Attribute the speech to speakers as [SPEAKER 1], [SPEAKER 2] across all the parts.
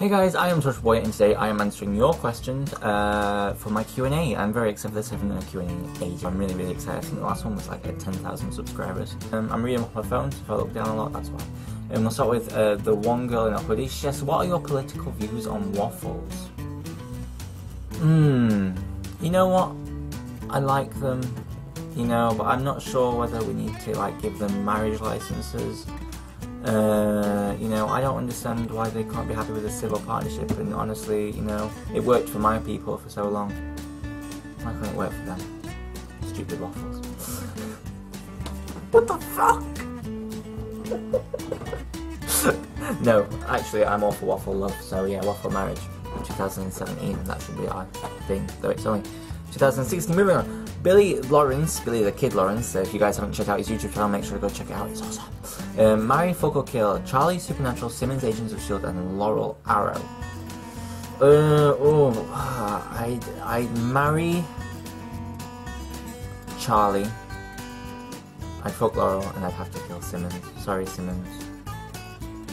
[SPEAKER 1] Hey guys, I am Torchwood Boy, and today I am answering your questions for my Q&A. I'm very excited for this. I haven't done a Q&A in ages. I'm really, really excited. I think the last one was like at 10,000 subscribers. I'm reading off my phone, so if I look down a lot, that's why. We'll start with the one girl in a hoodie. She says, what are your political views on waffles? You know what? I like them, you know, but I'm not sure whether we need to like give them marriage licenses. You know, I don't understand why they can't be happy with a civil partnership, and honestly, you know, it worked for my people for so long. Why can't it work for them? Stupid waffles. What the fuck? No, actually, I'm all for waffle love, so yeah, waffle marriage. 2017, that should be our thing, though it's only 2016. Moving on. Billy the Kid Lawrence, so if you guys haven't checked out his YouTube channel, make sure to go check it out, it's awesome. Marry, Fuck or Kill, Charlie, Supernatural, Simmons, Agents of S.H.I.E.L.D. and Laurel Arrow. I'd marry Charlie, I'd fuck Laurel, and I'd have to kill Simmons. Sorry, Simmons.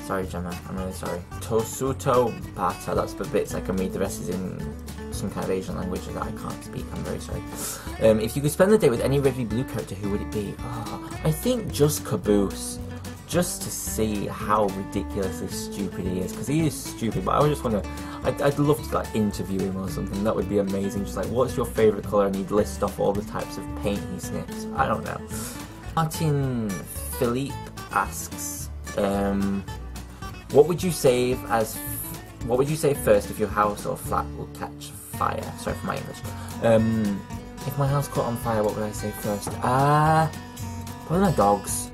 [SPEAKER 1] Sorry, Gemma, I'm really sorry. Tosuto Bata, that's the bits I can read, the rest is in some kind of Asian language that I can't speak, I'm very sorry. If you could spend the day with any Revy Blue character, who would it be? I think just Caboose, just to see how ridiculously stupid he is, because he is stupid, but I would just want to, I'd love to like interview him or something, that would be amazing, just like, what's your favourite colour, and he'd list off all the types of paint he sniffs, I don't know. Martin Philippe asks, what would you save first if your house or flat will catch fire? Sorry for my English. If my house caught on fire, what would I save first? Probably my dogs.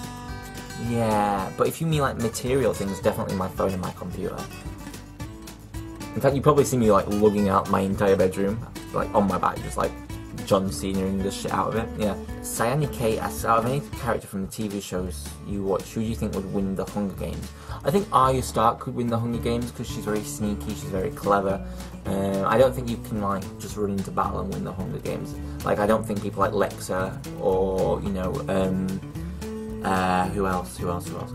[SPEAKER 1] Yeah, but if you mean like material things, definitely my phone and my computer. In fact, you probably see me like lugging out my entire bedroom, like on my back, just like John Cena-ing the shit out of it. Yeah. Sayani K asks, out of any character from the TV shows you watch, who do you think would win the Hunger Games? I think Arya Stark could win the Hunger Games because she's very sneaky, she's very clever. I don't think you can like just run into battle and win the Hunger Games. Like, I don't think people like Lexa or, you know, who else can I think of?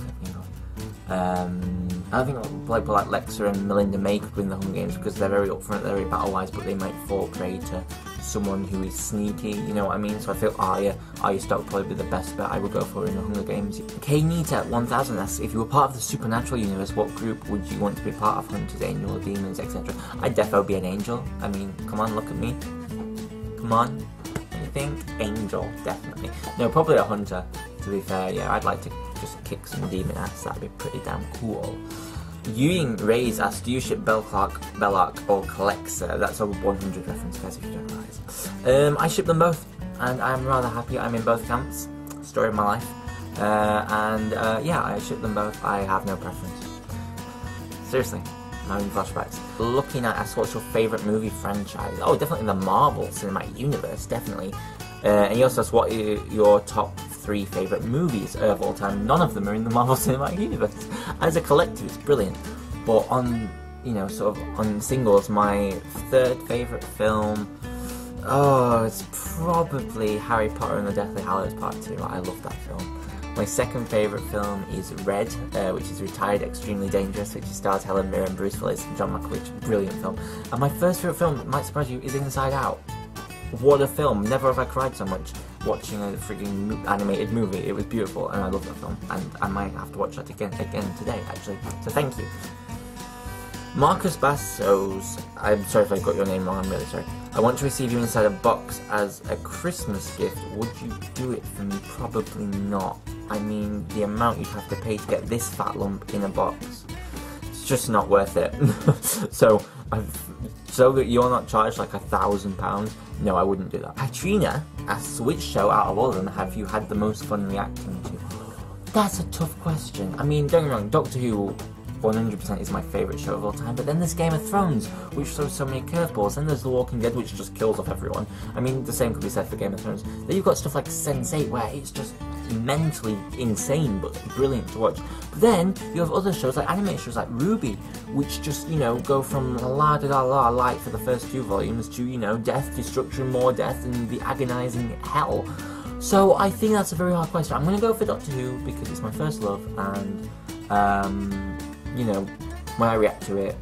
[SPEAKER 1] I don't think people like Lexa and Melinda May could win the Hunger Games because they're very upfront, they're very battle-wise, but they might fall prey to someone who is sneaky, you know what I mean? So I feel Arya Stark would probably be the best bet I would go for in the Hunger Games. K-Nita 1000 asks, if you were part of the Supernatural universe, what group would you want to be part of? Hunters, Angel, or Demons, etc. I'd defo be an Angel. I mean, come on, look at me. Come on. Anything? Angel, definitely. No, probably a Hunter, to be fair. Yeah, I'd like to just kick some demon ass. That'd be pretty damn cool. Ewing Rays asks, do you ship Bellark or Calexa? That's a 100 reference, guys, if you don't realise. I ship them both, and I'm rather happy. I'm in both camps. Story of my life. Yeah, I ship them both. I have no preference. Seriously, I'm having flashbacks. Looking at us, what's your favourite movie franchise? Oh, definitely the Marvel Cinematic Universe, definitely. And he also asks, what are your top 3 favourite movies of all time? None of them are in the Marvel Cinematic Universe. As a collective, it's brilliant. But on, you know, sort of on singles, my 3rd favourite film, it's probably Harry Potter and the Deathly Hallows Part 2. I love that film. My 2nd favourite film is Red, which is Retired Extremely Dangerous, which stars Helen Mirren, Bruce Willis, and John Malkovich. Brilliant film. And my first favourite film, it might surprise you, is Inside Out. What a film. Never have I cried so much watching a freaking animated movie. It was beautiful, and I love that film. And I might have to watch that again today, actually. So thank you. Marcus Bassos, I'm sorry if I got your name wrong, I'm really sorry. I want to receive you inside a box as a Christmas gift. Would you do it for me? Probably not. I mean, the amount you'd have to pay to get this fat lump in a box, it's just not worth it. So that you're not charged like £1,000, no, I wouldn't do that. Katrina asks, which show out of all of them have you had the most fun reacting to? That's a tough question. I mean, don't get me wrong, Doctor Who 100% is my favourite show of all time, but then there's Game of Thrones, which throws so many curveballs, then there's The Walking Dead, which just kills off everyone. I mean, the same could be said for Game of Thrones. Then you've got stuff like Sense8, where it's just mentally insane, but brilliant to watch. But then, you have other shows, like animated shows like Ruby, which just, you know, go from la-da-da-la light for the first 2 volumes to, you know, death, destruction, more death, and the agonising hell. So I think that's a very hard question. I'm going to go for Doctor Who, because it's my first love, and, you know, when I react to it,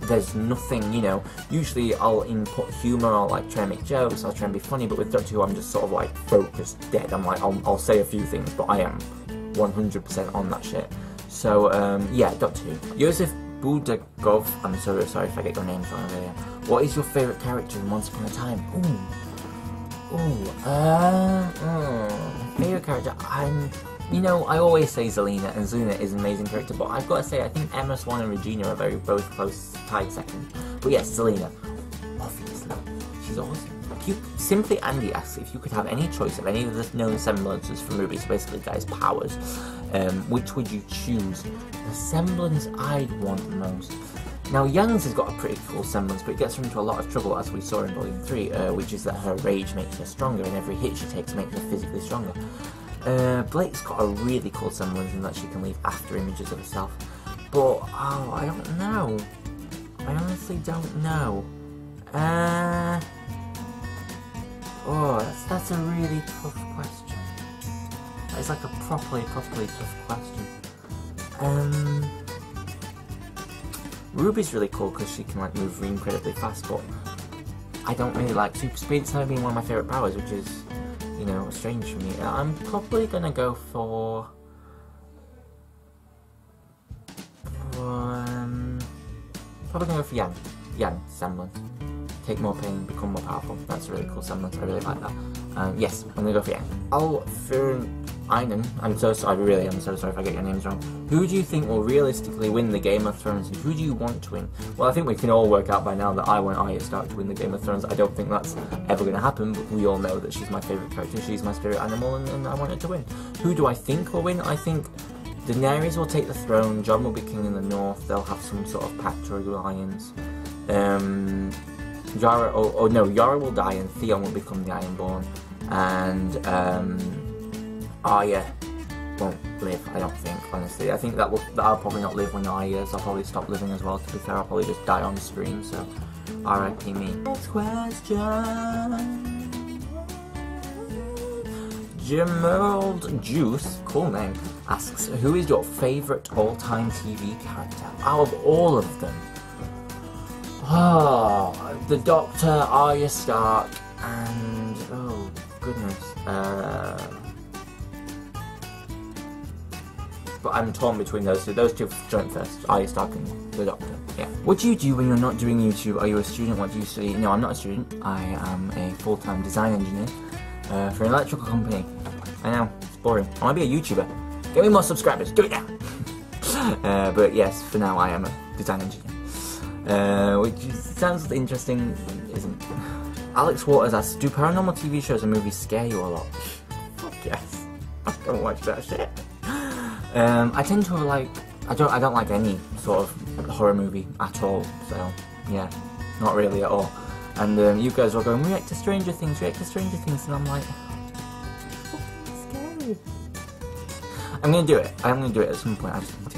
[SPEAKER 1] there's nothing, you know, usually I'll input humour, I'll like try and make jokes, I'll try and be funny, but with Doctor Who I'm just sort of like focused dead. I'm like, I'll say a few things, but I am 100% on that shit. So, yeah, Doctor Who. Joseph Budagov, I'm so sorry if I get your names wrong over here. What is your favourite character in Once Upon a Time? Favourite character, you know, I always say Zelena, and Zelena is an amazing character, but I've got to say, I think Emma Swan and Regina are both close, tied second. But yes, Zelena, obviously, she's awesome. Simply Andy asks if you could have any choice of any of the known semblances from Ruby, so basically guys' powers, which would you choose? The semblance I'd want the most. Now, Young's has got a pretty cool semblance, but it gets her into a lot of trouble, as we saw in Volume 3, which is that her rage makes her stronger, and every hit she takes makes her physically stronger. Blake's got a really cool semblance in that she can leave after images of herself. But, oh, I don't know. I honestly don't know. Oh, that's a really tough question. That is like a properly tough question. Ruby's really cool because she can like move incredibly fast, but I don't really like super speed. It's never been one of my favourite powers, which is, you know, strange for me. I'm probably gonna go for Yang. Yang semblance. Take more pain, become more powerful. That's a really cool semblance. I really like that. Yes, I'm gonna go for Yang. Einen, I'm so sorry if I get your names wrong. Who do you think will realistically win the Game of Thrones? And who do you want to win? Well, I think we can all work out by now that I want Arya Stark to win the Game of Thrones. I don't think that's ever going to happen, but we all know that she's my favourite character, she's my spirit animal, and I want her to win. Who do I think will win? I think Daenerys will take the throne, Jon will be king in the north, they'll have some sort of pact or alliance. Yara will die and Theon will become the Ironborn, and Arya won't live, I don't think, honestly. I think that I'll probably not live when Arya is. I'll probably stop living as well, to be fair. I'll probably just die on screen, so R.I.P. me. Next question. Gemold Juice, cool name, asks, who is your favourite all-time TV character? Out of all of them. Oh, the Doctor, Arya Stark, and oh goodness, but I'm torn between those two. Those two joint first, Arya Stark and the Doctor. Yeah. What do you do when you're not doing YouTube? Are you a student? What do you study? No, I'm not a student. I am a full-time design engineer for an electrical company. I know, it's boring. I want to be a YouTuber. Get me more subscribers. Do it now. But yes, for now I am a design engineer. Which sounds interesting, isn't? Alex Waters asks, do paranormal TV shows and movies scare you a lot? Fuck yes. I don't watch that shit. I tend to like, I don't like any sort of horror movie at all, so yeah, not really at all. And you guys are going, react to Stranger Things, and I'm like, it's scary. I'm gonna do it at some point. I just need to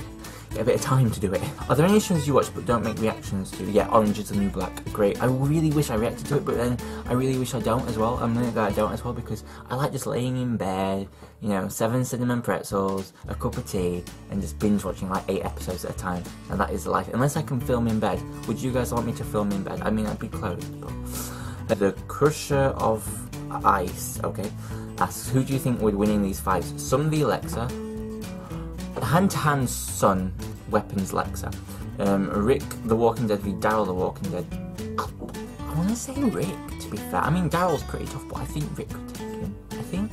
[SPEAKER 1] get a bit of time to do it. Are there any shows you watch but don't make reactions to? Yeah, Orange is the New Black, great. I really wish I reacted to it, but then I really wish I don't as well. I'm glad I don't as well, because I like just laying in bed, you know, 7 cinnamon pretzels, a cup of tea, and just binge watching like 8 episodes at a time, and that is life. Unless I can film in bed. Would you guys want me to film in bed? I mean, I'd be close, but... The Crusher of Ice, okay, asks, who do you think would win in these fights? Sun v Lexa, hand-to-hand Sun, weapons Lexa, Rick the Walking Dead v Daryl the Walking Dead. I want to say Rick, to be fair. I mean, Daryl's pretty tough, but I think Rick could take him. I think.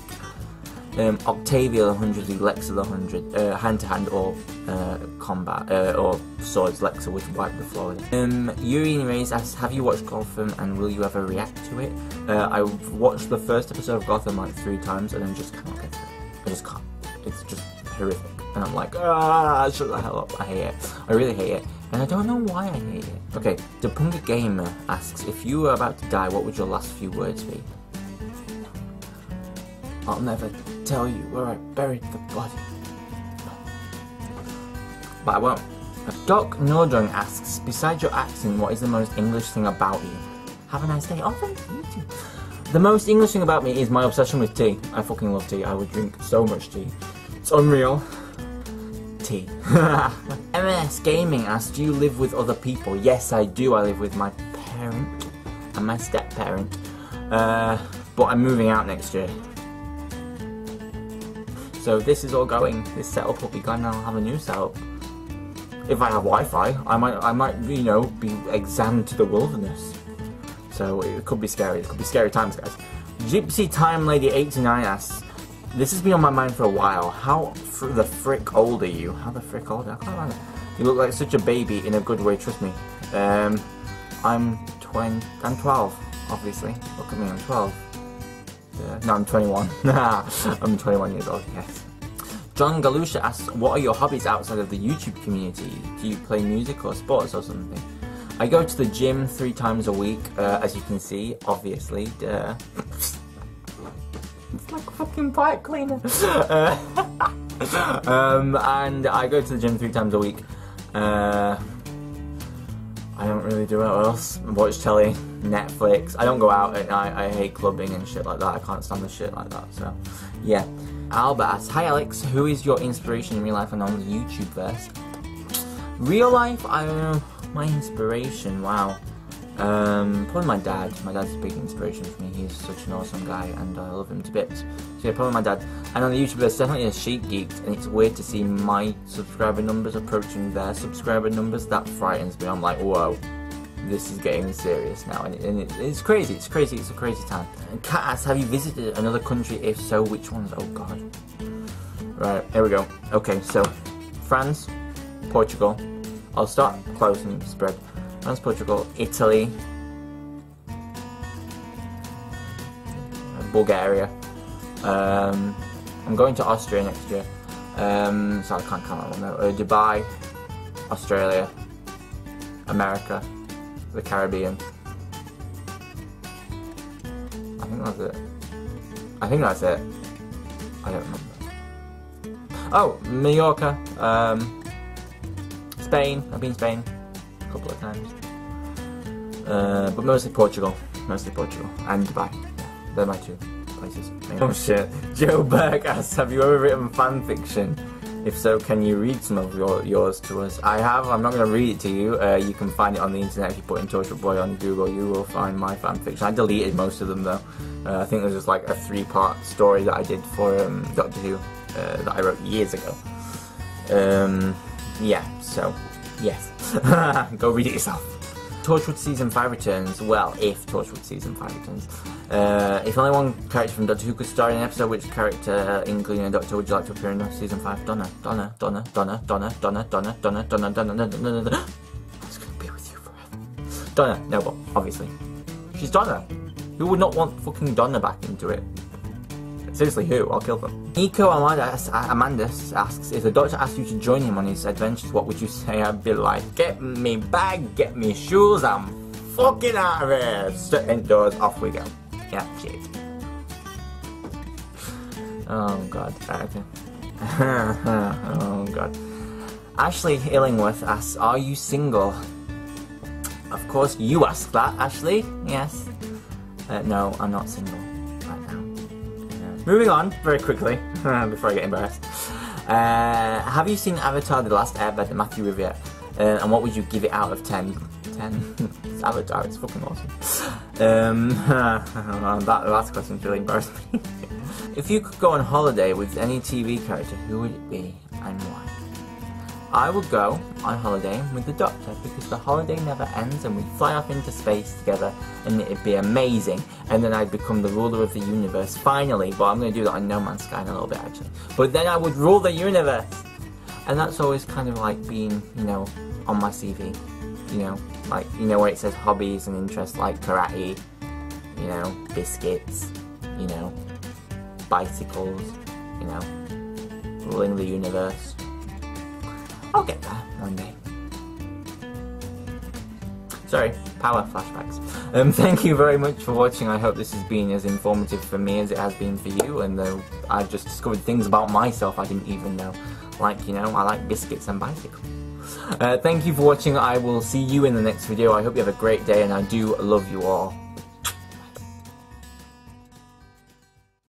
[SPEAKER 1] Octavia the 100 v Lexa the 100, hand-to-hand or combat, or swords. Lexa would wipe the floor with it. Yuri Reyes asks, have you watched Gotham and will you ever react to it? I've watched the first episode of Gotham like 3 times and I just cannot get through it. I just can't. It's just horrific. And I'm like, shut the hell up. I hate it. I really hate it. And I don't know why I hate it. Okay, Depunga Gamer asks, if you were about to die, what would your last few words be? I'll never tell you where I buried the body. But I won't. Doc Nordrung asks, besides your accent, what is the most English thing about you? Have a nice day. Oh, thank you too. The most English thing about me is my obsession with tea. I fucking love tea. I would drink so much tea. It's unreal. guilty. MS Gaming asks, do you live with other people? Yes, I do. I live with my parent and my step-parent. But I'm moving out next year. So this is all going, this setup will be gone and I'll have a new setup. If I have Wi-Fi, I might, you know, be examined to the wilderness. So it could be scary. It could be scary times, guys. Gypsy Time Lady 89 asks, this has been on my mind for a while. How the frick old are you? How the frick old? I can't remember. You look like such a baby in a good way. Trust me. I'm 12. Obviously, look at me. I'm 12. No, I'm 21. I'm 21 years old. Yes. John Galusha asks, what are your hobbies outside of the YouTube community? Do you play music or sports or something? I go to the gym 3 times a week, as you can see, obviously. Duh. It's like a fucking pipe cleaner. And I go to the gym 3 times a week. I don't really do it else. Watch telly, Netflix. I don't go out at night. I hate clubbing and shit like that. I can't stand the shit like that. So, yeah. Albert asks, hi Alex, who is your inspiration in real life and on the YouTube verse? Real life, I don't know. My inspiration, wow. Probably my dad. My dad's a big inspiration for me. He's such an awesome guy and I love him to bits. So yeah, probably my dad. And on the YouTube, there's definitely a Sheep Geeks, and it's weird to see my subscriber numbers approaching their subscriber numbers. That frightens me. I'm like, whoa, this is getting serious now. And it's crazy. It's crazy. It's a crazy time. And Kat asks, have you visited another country? If so, which ones? Oh god. Right, here we go. Okay, so France, Portugal. I'll start close and spread. France, Portugal, Italy, Bulgaria. I'm going to Austria next year, so I can't count that one though. Dubai, Australia, America, the Caribbean. I think that's it. I think that's it. I don't remember. Oh, Mallorca, Spain. I've been to Spain a couple of times, but mostly Portugal, and Dubai. Yeah, they're my 2 places. Oh shit. Joe Burke asks, have you ever written fan fiction? If so, can you read some of yours to us? I have. I'm not going to read it to you. You can find it on the internet. If you put in Torchwood Boy on Google, you will find my fan fiction. I deleted most of them though. I think there's just like a 3-part story that I did for Doctor Who that I wrote years ago. Yeah, so, yes. Go read it yourself. Torchwood Season 5 returns. Well, if Torchwood Season 5 returns. If only one character from Doctor Who could star in an episode, which character, including a Doctor, would you like to appear in Season 5? Donna. Donna. I was going to be with you forever. Donna. No, but obviously. She's Donna. Who would not want fucking Donna back into it? Seriously, who? I'll kill them. Nico Amandus asks, if the Doctor asked you to join him on his adventures, what would you say? I'd be like, get me bag, get me shoes, I'm fucking out of here. Shut doors, off we go. Yeah, shit. Oh god, okay. Oh god. Ashley Illingworth asks, are you single? Of course you ask that, Ashley. Yes. No, I'm not single. Moving on, very quickly, before I get embarrassed. Have you seen Avatar: The Last Airbender, Matthew Riviere? And what would you give it out of 10? 10? It's Avatar, it's fucking awesome. That last question's really embarrassing me. If you could go on holiday with any TV character, who would it be and why? I would go on holiday with the Doctor, because the holiday never ends and we'd fly off into space together and it'd be amazing, and then I'd become the ruler of the universe, finally. But I'm going to do that on No Man's Sky in a little bit actually. But then I would rule the universe! And that's always kind of like being, you know, on my CV. You know, like, you know, where it says hobbies and interests like karate, you know, biscuits, you know, bicycles, you know, ruling the universe. I'll get there one day. Sorry, power flashbacks. Thank you very much for watching. I hope this has been as informative for me as it has been for you, and I've just discovered things about myself I didn't even know. Like, you know, I like biscuits and bicycles. Thank you for watching. I will see you in the next video. I hope you have a great day, and I do love you all.